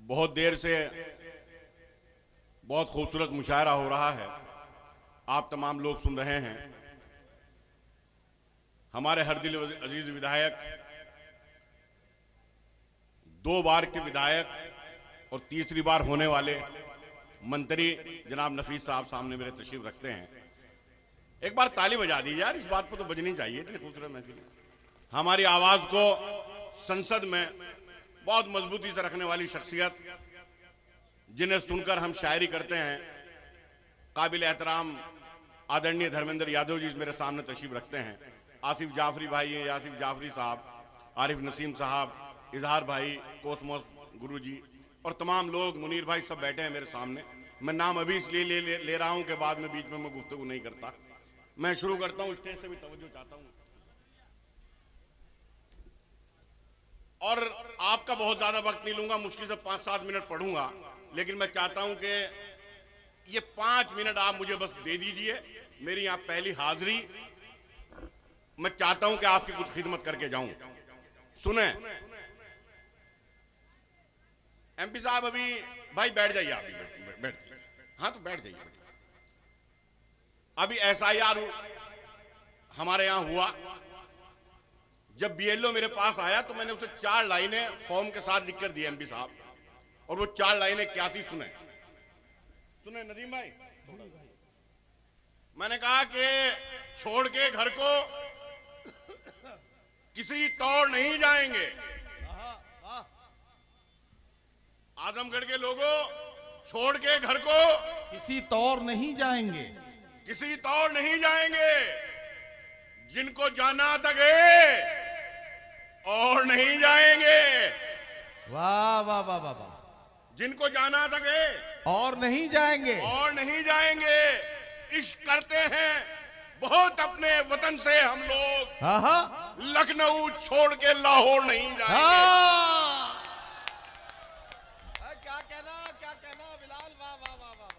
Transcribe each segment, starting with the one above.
बहुत देर से बहुत खूबसूरत मुशायरा हो रहा है, आप तमाम लोग सुन रहे हैं। हमारे हर दिल अजीज विधायक, 2 बार के विधायक और तीसरी बार होने वाले मंत्री जनाब नफीस साहब सामने मेरे तशरीफ रखते हैं। एक बार ताली बजा दीजिए यार, इस बात पर तो बजनी चाहिए, इतनी खूबसूरत महफिल। हमारी आवाज को संसद में बहुत मजबूती से रखने वाली शख्सियत, जिन्हें सुनकर हम शायरी करते हैं, काबिल एहतराम आदरणीय धर्मेंद्र यादव जी मेरे सामने तशरीफ रखते हैं। आसिफ जाफरी भाई हैं, यासिफ जाफरी साहब, आरिफ नसीम साहब, इजहार भाई, कोसमोस गुरु जी और तमाम लोग, मुनीर भाई, सब बैठे हैं मेरे सामने। मैं नाम अभी इसलिए ले रहा हूं कि बाद में बीच में मैं गुफ्तगू नहीं करता। मैं शुरू करता हूं, स्टेज से भी तवज्जो चाहता हूं और आपका बहुत ज्यादा वक्त नहीं लूंगा, मुश्किल से 5-7 मिनट पढ़ूंगा, लेकिन मैं चाहता हूं कि ये 5 मिनट आप मुझे बस दे दीजिए। मेरी यहां पहली हाजिरी, मैं चाहता हूं कि आपकी कुछ खिदमत करके जाऊं। सुने एमपी साहब, अभी भाई बैठ जाइए, आप बैठ जाइए। हाँ तो बैठ जाइए। अभी एसआईआर हमारे यहां हुआ। जब बीएलओ मेरे पास आया तो मैंने उसे 4 लाइनें फॉर्म के साथ लिख कर दी एमपी साहब, और वो 4 लाइनें क्या थी सुने नदीम भाई। मैंने कहा कि छोड़ के घर को किसी तौर नहीं जाएंगे। आजमगढ़ के लोगों, छोड़ के घर को किसी तौर नहीं जाएंगे, किसी तौर नहीं जाएंगे। जिनको जाना था गए और नहीं जाएंगे। वाह वाह वाह वाह वाह। जिनको जाना था गए और नहीं जाएंगे, और नहीं जाएंगे। इश्क करते हैं बहुत अपने वतन से हम लोग। हाँ लखनऊ छोड़ के लाहौर नहीं जाएंगे। क्या कहना बिलाल, वाह वाह वाह वाह।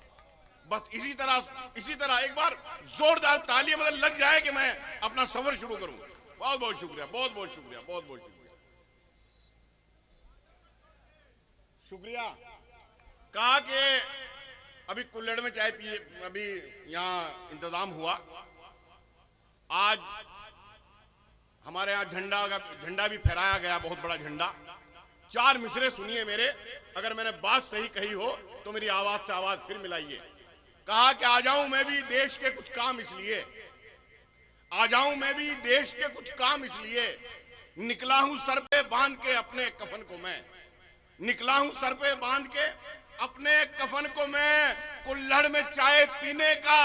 बस इसी तरह एक बार जोरदार तालियां मतलब लग जाए कि मैं अपना सफर शुरू करूं। बहुत बहुत शुक्रिया, बहुत बहुत शुक्रिया, बहुत बहुत शुक्रिया। कहा कि अभी कुल्लड़ में चाय पिए, अभी यहाँ इंतजाम हुआ। आज हमारे यहाँ झंडा भी फहराया गया, बहुत बड़ा झंडा। 4 मिसरे सुनिए मेरे, अगर मैंने बात सही कही हो तो मेरी आवाज से आवाज फिर मिलाइए। कहा कि आ जाऊं मैं भी देश के कुछ काम इसलिए, आ जाऊं मैं भी देश के कुछ काम इसलिए, निकला हूं सर पे बांध के अपने कफन को मैं, निकला हूं सर पे बांध के अपने कफन को मैं। कुल्हड़ में चाय पीने का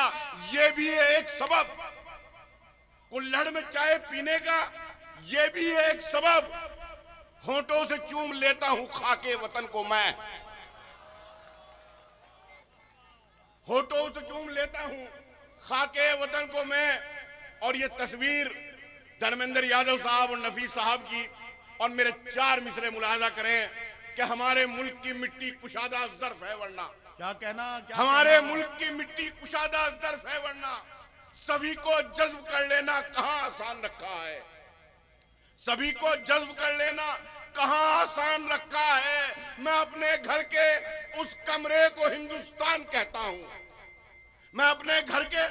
ये भी है एक सबब, कुल्हड़ में चाय पीने का ये भी है एक सबब। होंठों से चूम लेता हूं खाके वतन को मैं, होठों से चूम लेता हूं खाके वतन को मैं। और ये तस्वीर धर्मेंद्र यादव साहब और नफीस साहब की, और मेरे 4 मिसरे मुलाहजा करें कि हमारे मुल्क की मिट्टी कुशादा ज़र्फ है वरना। क्या कहना, हमारे मुल्क की मिट्टी कुशादा ज़र्फ है वरना। सभी को जज्ब कर लेना कहां आसान रखा है, सभी को जज्ब कर लेना कहां आसान रखा है। मैं अपने घर के उस कमरे को हिंदुस्तान कहता हूं, मैं अपने घर के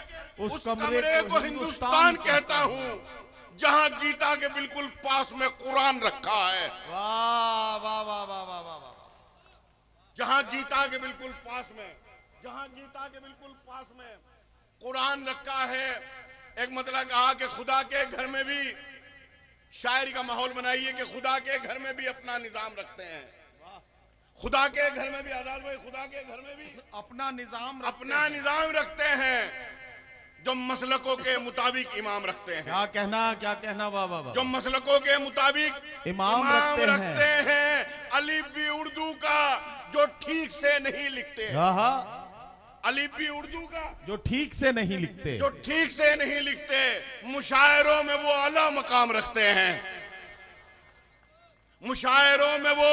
उस कमरे को हिंदुस्तान कहता हूं, जहां गीता के बिल्कुल पास में कुरान रखा है। वाह वाह वाह वाह वाह वाह। जहां गीता के बिल्कुल पास में, जहां गीता के बिल्कुल पास में कुरान रखा है। एक मतलब कहा कि खुदा के घर में भी शायरी का माहौल बनाइए कि खुदा के घर में भी अपना निजाम रखते हैं, खुदा के घर में भी, आजाद भाई, खुदा के घर में भी अपना निजाम रखते हैं, जो मसलकों के मुताबिक इमाम रखते हैं। क्या कहना वाह वाह वाह। जो मसलकों के मुताबिक इमाम रखते हैं। अली भी उर्दू का जो ठीक से नहीं लिखते, अली भी उर्दू का जो ठीक से नहीं लिखते, जो ठीक से नहीं लिखते, मुशायरों में वो आला मकाम रखते हैं, मुशायरों में वो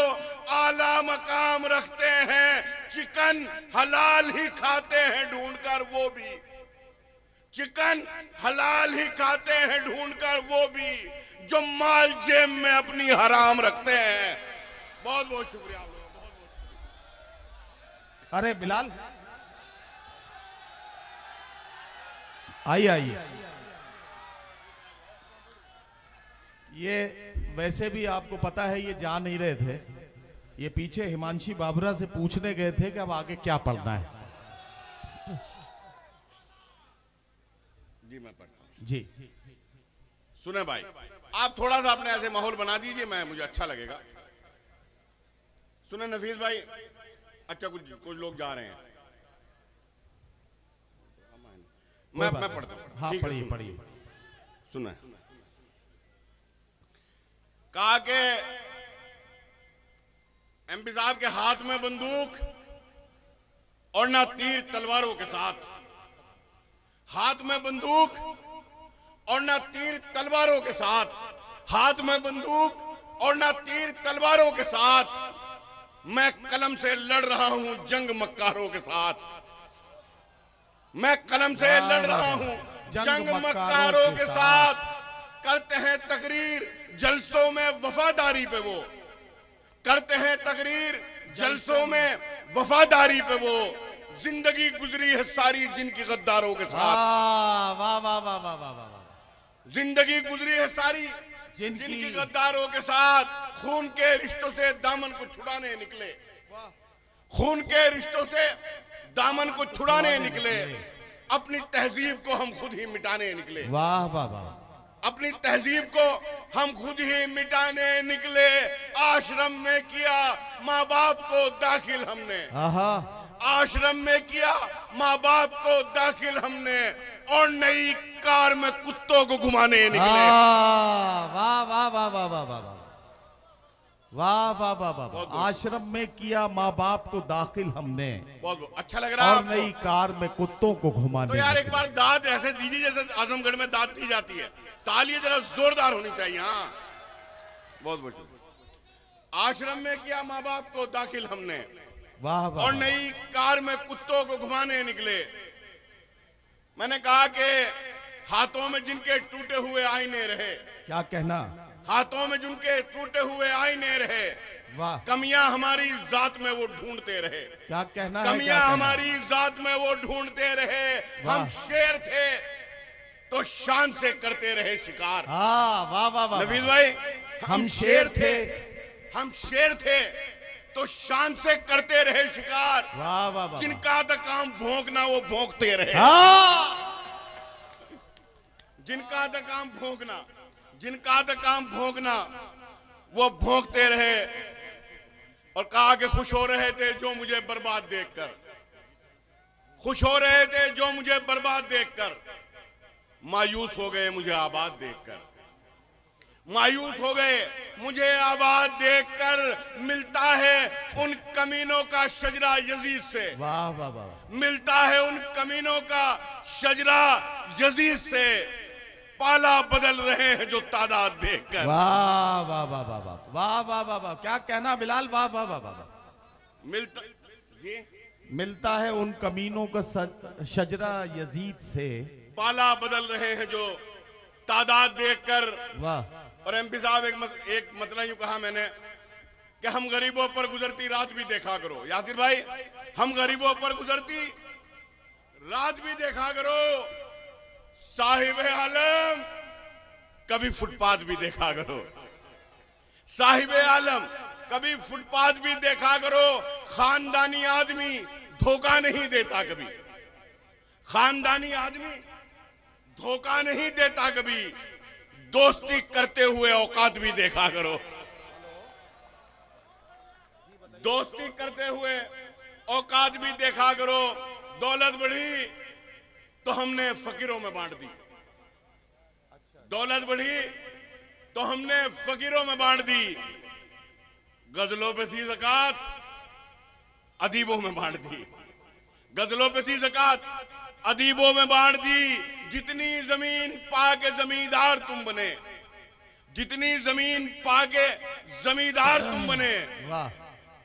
आला मकाम रखते हैं। चिकन हलाल ही खाते हैं ढूंढकर वो भी, चिकन हलाल ही खाते हैं ढूंढकर वो भी, जो माल जेब में अपनी हराम रखते हैं। बहुत बहुत शुक्रिया। अरे बिलाल, आइए आइए। ये वैसे भी आपको पता है ये जा नहीं रहे थे, ये पीछे हिमांशी बाबरा से पूछने गए थे कि अब आगे क्या पढ़ना है। जी मैं पढ़ता हूँ। जी सुने भाई, आप थोड़ा सा अपने ऐसे माहौल बना दीजिए, मैं मुझे अच्छा लगेगा। सुने नफीस भाई, अच्छा कुछ कुछ लोग जा रहे हैं, मैं पढ़ता हूँ। हाँ ठीक है, पढ़िए सुनो। पढ़िए। सुने, कहा कि एमपी साहब के हाथ में बंदूक और ना तीर तलवारों के साथ, हाथ में बंदूक और ना तीर तलवारों के साथ, हाथ में बंदूक और ना तीर तलवारों के साथ मैं कलम से लड़ रहा हूं जंग मक्कारों के साथ। मैं कलम से लड़ रहा हूं जंग मक्कारों के साथ। करते हैं तकरीर जलसों में वफादारी पे वो, करते हैं तकरीर जलसों में वफादारी पे वो। जिंदगी गुजरी है सारी जिनकी गद्दारों के साथ। वाह वाह वाह वाह वाह वाह। जिंदगी गुजरी है सारी जिनकी गद्दारों के साथ। खून के रिश्तों से दामन को छुड़ाने निकले, खून के रिश्तों से दामन को छुड़ाने निकले। अपनी तहजीब को हम खुद ही मिटाने निकले। वाह वाह वाह। अपनी तहजीब को हम खुद ही मिटाने निकले। आश्रम में किया माँ बाप को दाखिल हमने, आश्रम में किया माँ बाप को दाखिल हमने, और नई कार में कुत्तों को घुमाने निकले। वाह वाह वाह वाह वाह वाह वाह वाह वाह वाह। आश्रम में किया माँ बाप को दाखिल हमने, बहुत अच्छा लग रहा है। और नई कार में कुत्तों को घुमाने। तो यार एक बार दाद ऐसे दीजिए जैसे आजमगढ़ में दाद दी जाती है। तालियां जरा जोरदार होनी चाहिए। हाँ बहुत बहुत। आश्रम में किया माँ बाप को दाखिल हमने, वाह वाह। और नई कार में कुत्तों को घुमाने निकले। मैंने कहा कि हाथों में जिनके टूटे हुए आईने रहे, क्या कहना, हाथों में जिनके टूटे हुए आईने रहे, वाह। कमियां हमारी जात में वो ढूंढते रहे, क्या कहना, कमियां हमारी जात में वो ढूंढते रहे। हम शेर थे तो शान से करते रहे शिकार। वाह वाह वाह। नफीस भाई, हम शेर थे, हम शेर थे तो शान से करते रहे शिकार। वाह वाह वाह। जिनका था काम भौंकना वो भौंकते रहे, जिनका था काम भौंकना, जिनका था काम भौंकना वो भौंकते रहे। और कहा कि खुश हो रहे थे जो मुझे बर्बाद देखकर, खुश हो रहे थे जो मुझे बर्बाद देखकर, मायूस हो गए मुझे आबाद देखकर, मायूस हो गए मुझे आबाद देखकर। मिलता है उन कमीनों का शजरा यजीद से, वाह वाह वाह। मिलता है उन कमीनों का शजरा यजीद से। पाला बदल रहे हैं जो तादाद देखकर। वाह वाह वाह वाह वाह वाह वाह वाह वाह। क्या कहना बिलाल, वाह वाह वाह वाह। मिलता जी, मिलता है उन कमीनों का शजरा यजीद से, पाला बदल रहे हैं जो तादाद देखकर। वाह। और एमपी साहब एक मतलब यूं कहा मैंने कि हम गरीबों पर गुजरती रात भी देखा करो। यासिर भाई, हम गरीबों पर गुजरती रात भी देखा करो। साहिब आलम कभी फुटपाथ भी देखा करो, साहिब आलम कभी फुटपाथ भी देखा करो। खानदानी आदमी धोखा नहीं देता कभी, खानदानी आदमी धोखा नहीं देता कभी। दोस्ती करते हुए औकात भी देखा करो, दोस्ती करते हुए औकात भी देखा करो। दौलत बढ़ी तो हमने फकीरों में बांट दी, दौलत बढ़ी तो हमने फकीरों में बांट दी। गजलों पे थी ज़कात, अदीबों में बांट दी, गजलों पे थी ज़कात, अदीबों में बांट दी। जितनी जमीन पाके जमींदार तुम बने, जितनी जमीन पाके जमींदार तुम बने, वाह।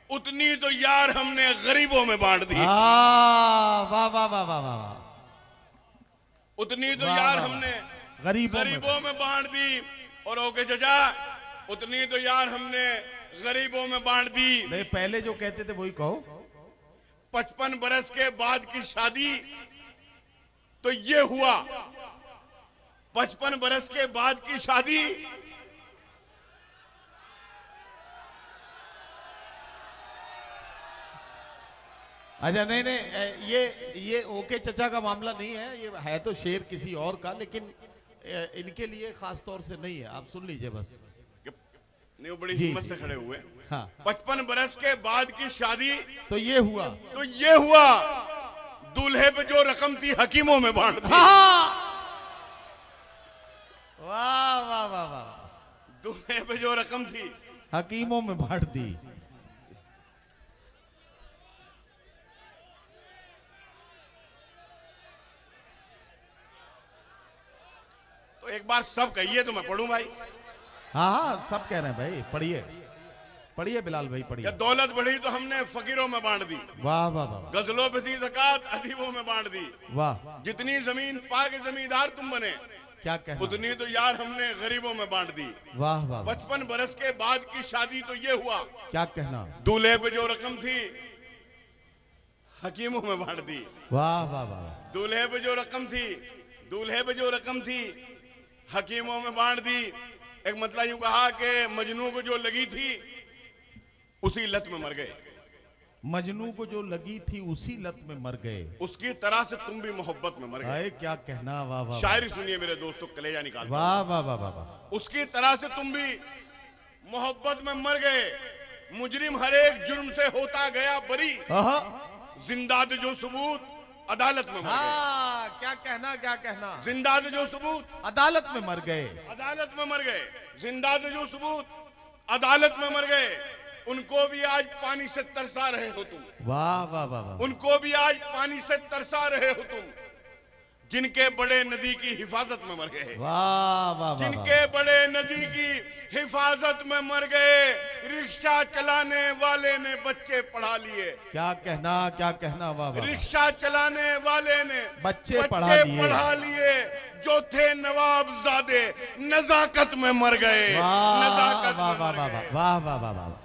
उतनी तो यार हमने गरीबों में बांट दी। वाह वाह वाह वाह वाह। उतनी तो यार हमने गरीबों में बांट दी। और ओके जजा, उतनी तो यार हमने गरीबों में बांट दी। नहीं, पहले जो कहते थे वही कहो। 55 बरस के बाद की शादी तो ये हुआ। 55 बरस के बाद की शादी अच्छा नहीं नहीं, ये ओके चचा का मामला नहीं है, ये है तो शेर किसी और का, लेकिन इनके लिए खास तौर से नहीं है, आप सुन लीजिए बस। नहीं, वो बड़ी जी, हिम्मत जी। से खड़े हुए। हाँ 55 बरस के बाद की शादी तो ये हुआ। तो ये हुआ। दूल्हे पे जो रकम थी हकीमों में बांट दी। हाँ! वाह वाह वाह वाह, दूल्हे पे जो रकम थी हकीमों में बांट दी। तो एक बार सब कहिए तो मैं पढ़ूं भाई। हाँ हाँ सब कह रहे हैं भाई, पढ़िए पढ़िए बिलाल भाई या पढ़िए। दौलत बढ़ी तो हमने फकीरों में बांट दी। वाह वाह वाह वाह, गजलों पे थी ज़कात अदीबों में बांट दी। वाह जितनी जमीन पा के जमींदार तुम बने क्या कहना, उतनी तो यार हमने गरीबों में बांट दी। वाह वाह वाह, 55 बरस के बाद की शादी तो ये हुआ। क्या कहना, दूल्हे पे जो रकम थी हकीमों में बांट दी। वाह वाह वाह वाह, दूल्हे पे जो रकम थी दूल्हे पे जो रकम थी हकीमों में बांट दी। एक मतलब यूं कहा कि मजनू को जो लगी थी उसी लत में मर गए। मजनू को जो लगी थी उसी लत में मर गए। उसकी तरह से तुम भी मोहब्बत में मर गए। अरे क्या कहना, वाह वाह शायरी सुनिए मेरे दोस्तों, कलेजा निकाल। वाह वाह वाह वाह वाह, उसकी तरह से तुम भी मोहब्बत में मर गए। मुजरिम हर एक जुर्म से होता गया बरी। आहा, जिंदाद जो सबूत अदालत में मर गए। हाँ क्या कहना, क्या कहना, जिंदाद जो सबूत अदालत में मर गए। अदालत में मर गए। जिंदाद जो सबूत अदालत में मर गए। उनको भी आज पानी से तरसा रहे हो तुम। वाह वाह वाह वाह, उनको भी आज पानी से तरसा रहे हो तुम। जिनके बड़े नदी की हिफाजत में मर गए। वाह वाह वाह, जिनके बड़े नदी की हिफाजत में मर गए। रिक्शा चलाने वाले ने बच्चे पढ़ा लिए। क्या कहना, क्या कहना, वाह वाह, रिक्शा चलाने वाले ने बच्चे पढ़ा लिए। जो थे नवाबजादे नजाकत में मर गए। वाह नजाकत वाह में वाह मर वाह गए। वाह वाह वाह वाह।